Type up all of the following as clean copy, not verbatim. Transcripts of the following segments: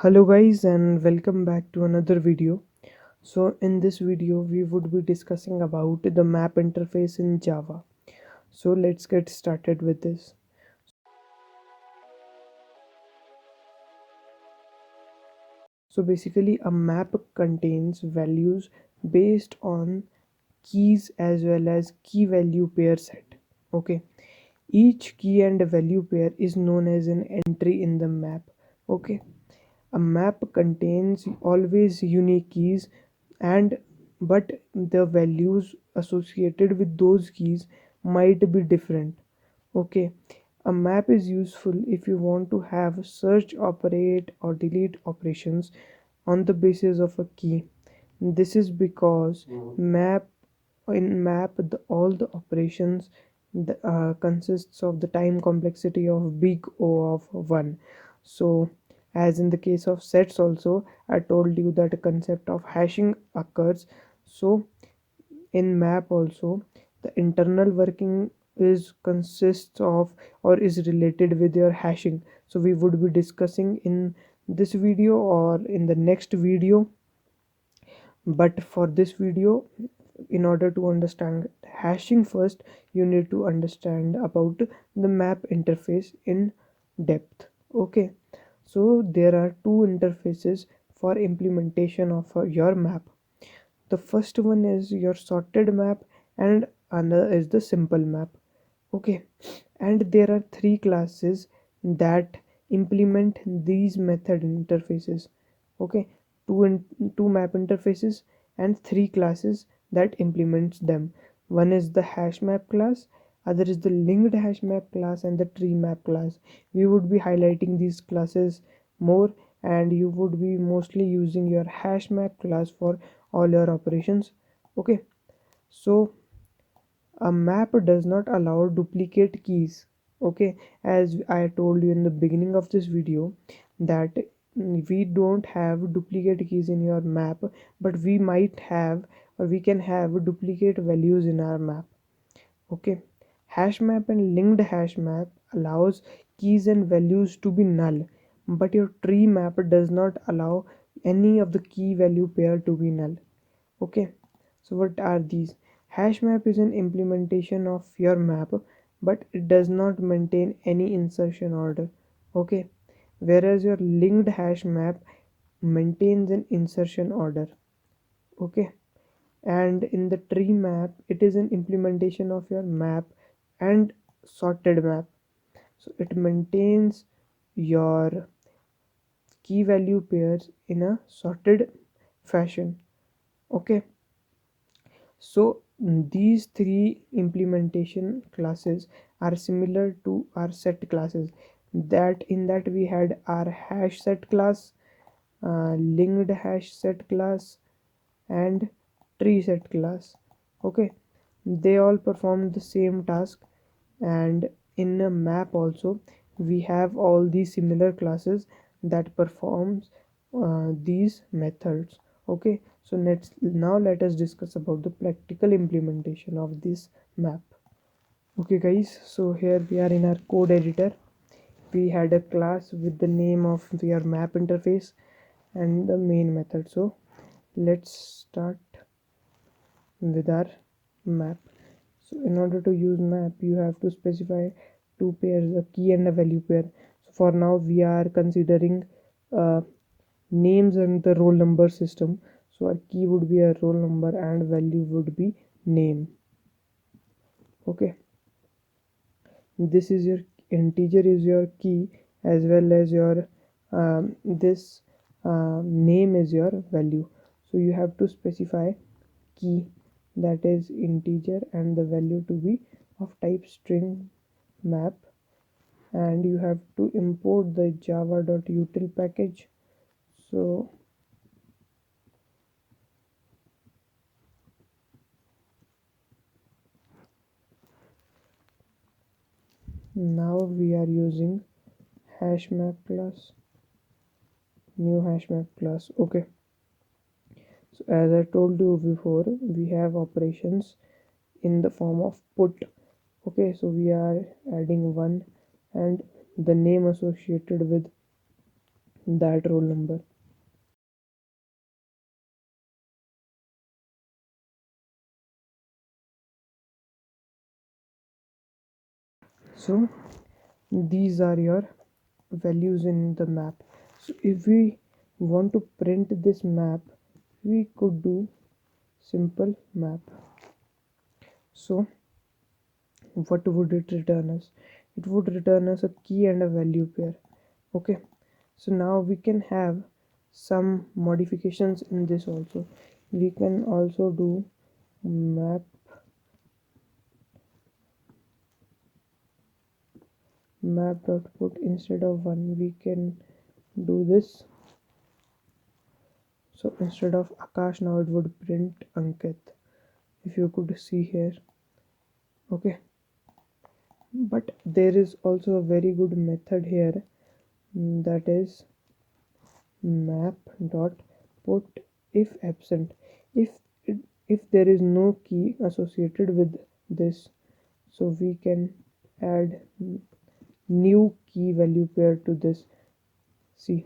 Hello guys and welcome back to another video. So in this video we would be discussing about the map interface in Java. So let's get started with this. So basically a map contains values based on keys as well as key value pair set. Okay. Each key and value pair is known as an entry in the map. Okay. A map contains always unique keys and but the values associated with those keys might be different. Okay. A map is useful if you want to have search, operate or delete operations on the basis of a key. This is because map in map all the operations consists of the time complexity of big O of 1. So as in the case of sets also, I told you that a concept of hashing occurs. So in map also the internal working is consists of or is related with your hashing. So we would be discussing in this video or in the next video, but for this video, in order to understand hashing first, you need to understand about the map interface in depth. Okay, so there are two interfaces for implementation of your map. The first one is your sorted map and another is the simple map. Okay, and there are three classes that implement these method interfaces. Okay, two map interfaces and three classes that implements them. One is the hash map class, other is the linked hash map class and the tree map class. We would be highlighting these classes more, and you would be mostly using your hash map class for all your operations. Okay, so a map does not allow duplicate keys. Okay, as I told you in the beginning of this video that we don't have duplicate keys in your map, but we might have or we can have duplicate values in our map. Okay, hash map and linked hash map allows keys and values to be null, but your tree map does not allow any of the key value pair to be null. Okay, so what are these? Hash map is an implementation of your map, but it does not maintain any insertion order. Okay, whereas your linked hash map maintains an insertion order. Okay, and in the tree map, it is an implementation of your map and sorted map. So it maintains your key value pairs in a sorted fashion. Okay, so these three implementation classes are similar to our set classes. That in that we had our hash set class, linked hash set class, and tree set class. Okay, they all perform the same task, and in a map also we have all these similar classes that performs these methods. Okay, so let us discuss about the practical implementation of this map. Okay guys, so here we are in our code editor. We had a class with the name of your map interface and the main method. So let's start with our map. So in order to use map you have to specify two pairs, a key and a value pair. So for now we are considering uh, names and the roll number system. So our key would be a roll number and value would be name. Okay, this is your integer is your key as well as your this name is your value. So you have to specify key, that is integer, and the value to be of type string map, and you have to import the java.util package. So now we are using hash map class, new hash map class. Okay, so as I told you before, we have operations in the form of put. Okay, so we are adding one and the name associated with that roll number. So these are your values in the map. So if we want to print this map, we could do simple map. So what would it return us? It would return us a key and a value pair. Okay, so now we can have some modifications in this also. We can also do map dot put instead of 1 we can do this. So instead of Akash, now it would print Ankit, if you could see here. Okay, but there is also a very good method here, that is map dot put if absent. If there is no key associated with this, so we can add new key value pair to this. See,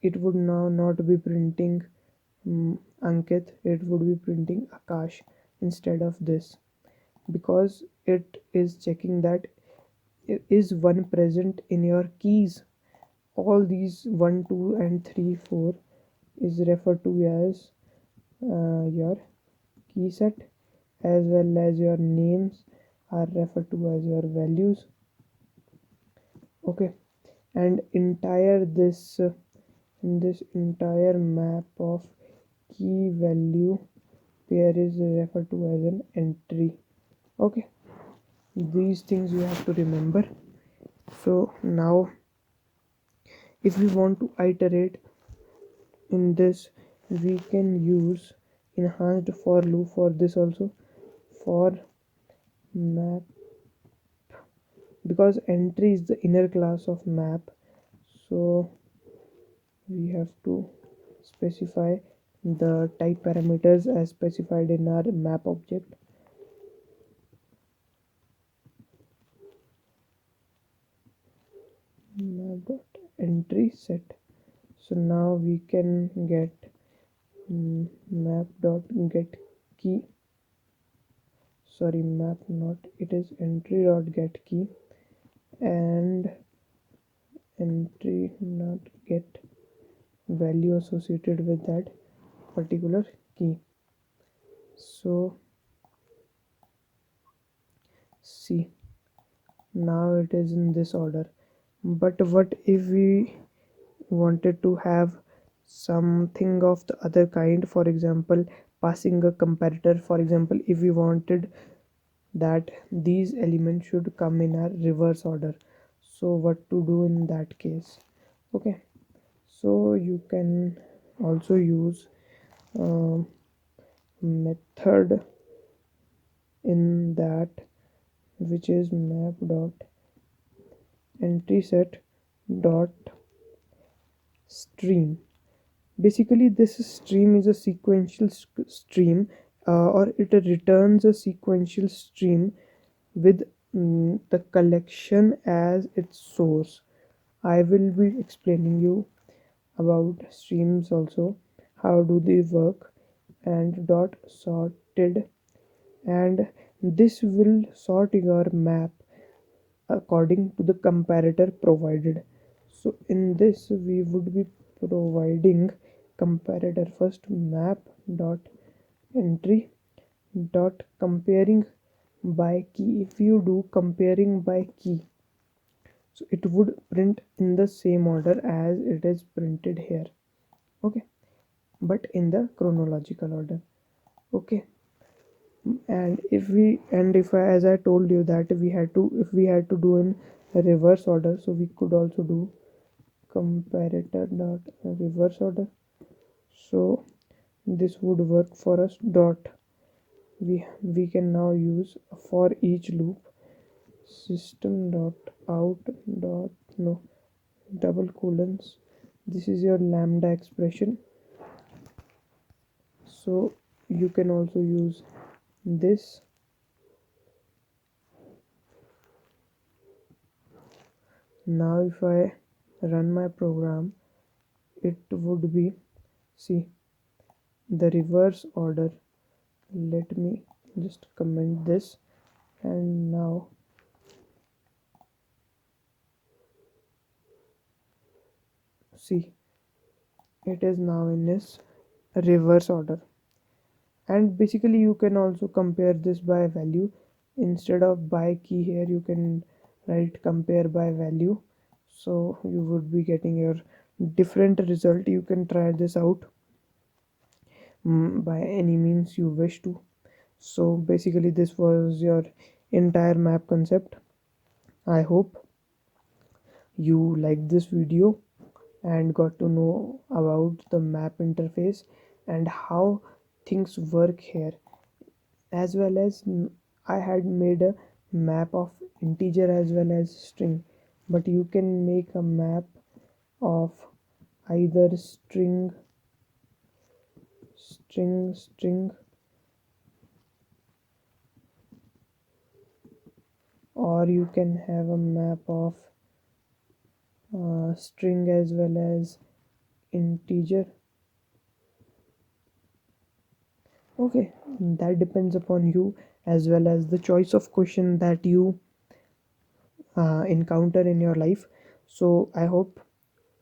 it would now not be printing Ankit, it would be printing Akash instead of this, because it is checking that is 1 present in your keys. All these 1 2 and 3 4 is referred to as your key set, as well as your names are referred to as your values. Okay, and entire this entire map of key value pair is referred to as an entry. Okay, these things you have to remember. So now if we want to iterate in this, we can use enhanced for loop for this also. For map, because entry is the inner class of map, so we have to specify the type parameters as specified in our map object. Map dot entry set. So now we can get map dot get key, sorry, map not, it is entry dot get key, and entry not get value associated with that particular key. So see, now it is in this order. But what if we wanted to have something of the other kind, for example passing a comparator? For example, if we wanted that these elements should come in a reverse order, so what to do in that case? Okay, so you can also use a method in that, which is map dot entry set dot stream. Basically this stream is a sequential stream, or it returns a sequential stream with the collection as its source. I will be explaining you about streams also, how do they work, and dot sorted, and this will sort your map according to the comparator provided. So in this we would be providing comparator first, map dot entry dot comparing by key. If you do comparing by key, so it would print in the same order as it is printed here. Okay, but in the chronological order. Okay, and if I, as I told you that we had to, if we had to do in reverse order, so we could also do comparator dot reverse order. So this would work for us. Dot, we can now use for each loop system dot out dot no double colons, this is your lambda expression. So you can also use this. Now if I run my program, it would be, see, the reverse order. Let me just comment this, and now see, it is now in this reverse order. And basically you can also compare this by value. Instead of by key here, you can write compare by value, so you would be getting your different result. You can try this out by any means you wish to. So basically this was your entire map concept. I hope you liked this video and got to know about the map interface and how things work here, as well as I had made a map of integer as well as string, but you can make a map of either string, or you can have a map of string as well as integer. Okay, that depends upon you, as well as the choice of question that you encounter in your life. So I hope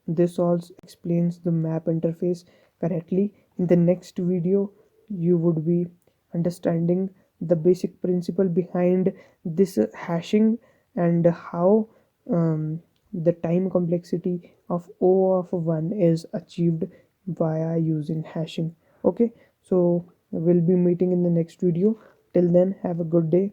this also explains the map interface correctly. In the next video, you would be understanding the basic principle behind this hashing, and how the time complexity of O of 1 is achieved via using hashing. Okay, so we'll be meeting in the next video. Till then, have a good day.